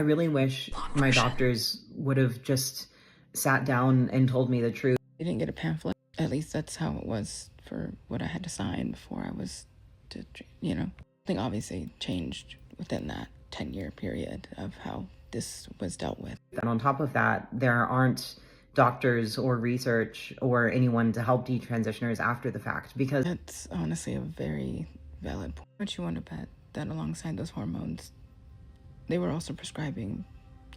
I really wish my doctors would have just sat down and told me the truth. I didn't get a pamphlet. At least that's how it was for what I had to sign before I was to, I think obviously changed within that 10-year period of how this was dealt with. And on top of that, there aren't doctors or research or anyone to help detransitioners after the fact, because that's honestly a very valid point. But you want to bet that alongside those hormones, they were also prescribing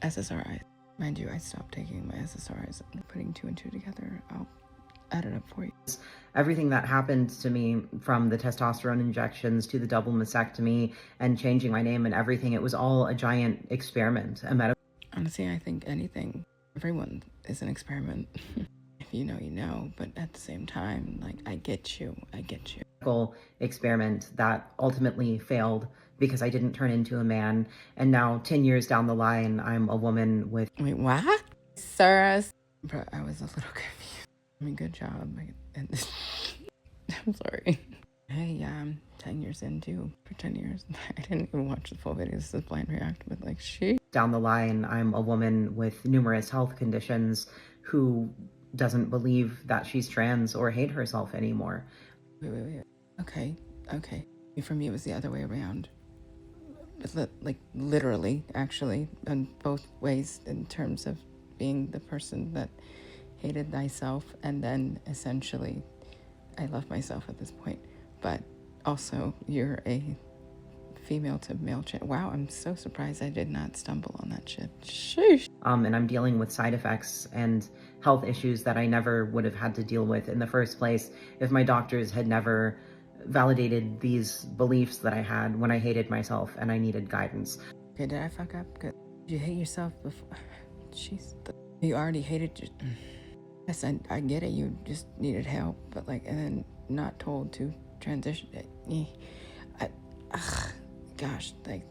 SSRIs. Mind you, I stopped taking my SSRIs. Putting 2 and 2 together, I'll add it up for you. Everything that happened to me, from the testosterone injections to the double mastectomy and changing my name and everything, it was all a giant experiment, Honestly, I think everyone is an experiment. If you know, you know, but at the same time, like, I get you. Experiment that ultimately failed because I didn't turn into a man. And now 10 years down the line, I'm a woman with... Wait, what? Sarah? Bro, I was a little confused. I mean, good job. I'm sorry. Hey, yeah, I'm 10 years in too. For 10 years. I didn't even watch the full video. This is a blind react, but like, Down the line, I'm a woman with numerous health conditions who doesn't believe that she's trans or hate herself anymore. Wait. Okay. For me, it was the other way around. Like, literally, actually, in both ways, in terms of being the person that hated thyself, and then essentially, I love myself at this point, but also you're a female to male chick. Wow, I'm so surprised I did not stumble on that shit. Sheesh. And I'm dealing with side effects and health issues that I never would have had to deal with in the first place if my doctors had never validated these beliefs that I had when I hated myself and I needed guidance. Okay, did I fuck up? Good. Did you hate yourself before? Jeez. You already hated you. Yes, I get it. You just needed help, but like, and then not told to transition. Gosh, like,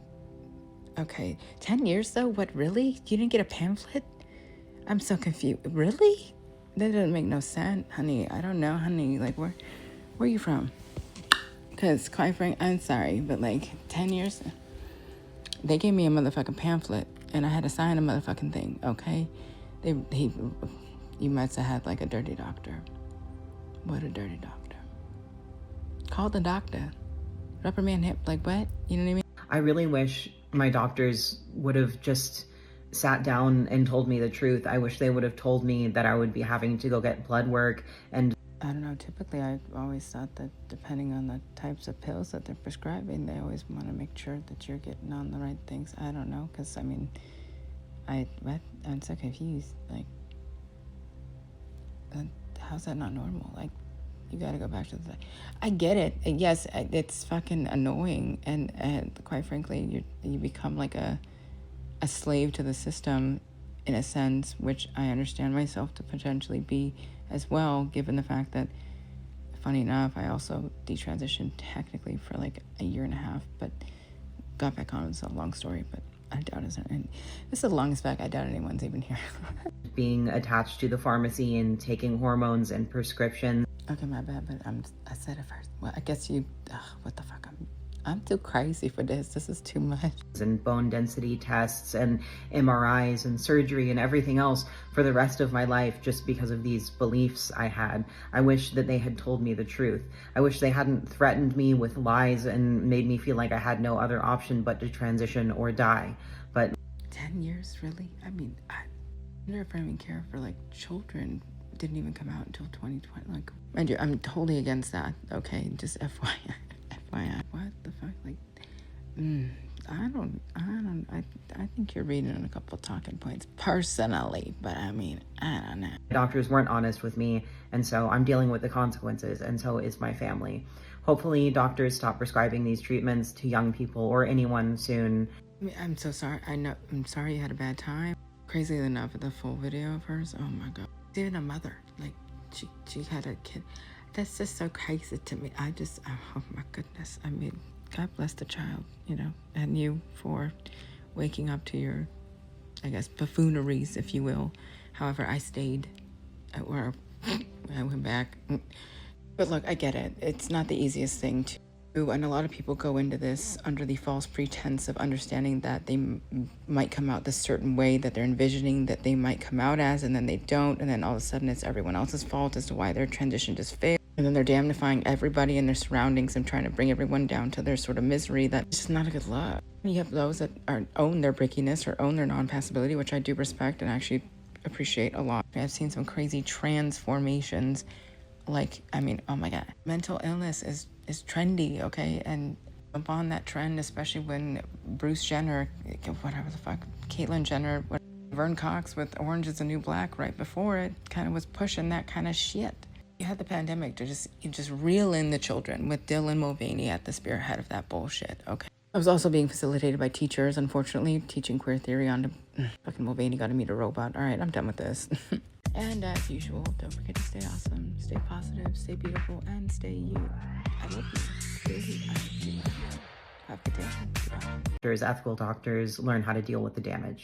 okay, 10 years though. What, really? You didn't get a pamphlet? I'm so confused. Really? That doesn't make no sense, honey. I don't know, honey. Like, where are you from? Because quite frankly, I'm sorry, but like 10 years, they gave me a motherfucking pamphlet and I had to sign a motherfucking thing. Okay, you must have had like a dirty doctor. What a dirty doctor. Call the doctor. Reprimand him. Like, what? You know what I mean? I really wish my doctors would have just sat down and told me the truth. I wish they would have told me that I would be having to go get blood work. And I don't know, typically I've always thought that depending on the types of pills that they're prescribing, they always want to make sure that you're getting on the right things. I don't know, because I mean, I'm so confused. Like, how's that not normal? Like, you gotta go back to the... I get it. Yes, it's fucking annoying, and quite frankly, you become like a slave to the system in a sense, which I understand myself to potentially be as well, given the fact that, funny enough, I also detransitioned technically for like a year and a half, but got back on. It's a long story, but I doubt it's... And this is the longest back. I doubt anyone's even here. Being attached to the pharmacy and taking hormones and prescriptions. Okay, my bad, but I said it first. Well, I guess you... what the fuck? I'm too crazy for this. This is too much. And bone density tests and MRIs and surgery and everything else for the rest of my life just because of these beliefs I had. I wish that they had told me the truth. I wish they hadn't threatened me with lies and made me feel like I had no other option but to transition or die. But 10 years, really? I mean, I wonder if primary care for like children didn't even come out until 2020. Like, mind you, I'm totally against that. Okay, just FYI. What the fuck? Like, I think you're reading on a couple talking points personally, but I mean, I don't know. Doctors weren't honest with me, and so I'm dealing with the consequences, and so is my family. Hopefully doctors stop prescribing these treatments to young people or anyone soon. I mean, I'm so sorry. I'm sorry you had a bad time. Crazy enough, the full video of hers, oh my god. Even a mother, like, she had a kid. That's just so crazy to me. Oh my goodness. I mean, God bless the child, you know, and you for waking up to your, I guess, buffooneries, if you will. However, I stayed, or I went back. But look, I get it. It's not the easiest thing to And a lot of people go into this under the false pretense of understanding that they might come out this certain way that they're envisioning that they might come out as, and then they don't, and then all of a sudden it's everyone else's fault as to why their transition just failed. And then they're damnifying everybody in their surroundings and trying to bring everyone down to their sort of misery. That's just not a good look. You have those that own their breakiness or own their non-passability, which I do respect and actually appreciate a lot. I've seen some crazy transformations. Like, I mean, oh my God, mental illness is trendy, okay? And jump on that trend, especially when Bruce Jenner, whatever the fuck, Caitlyn Jenner, Vern Cox with Orange is the New Black right before it kind of was pushing that kind of shit. You had the pandemic to just reel in the children with Dylan Mulvaney at the spearhead of that bullshit, okay? I was also being facilitated by teachers, unfortunately, teaching queer theory on fucking Mulvaney got to meet a robot. All right, I'm done with this. And as usual, don't forget to stay awesome, stay positive, stay beautiful, and stay you. I love you. Really, I do love you. Have a good day. Goodbye. Ethical doctors learn how to deal with the damage.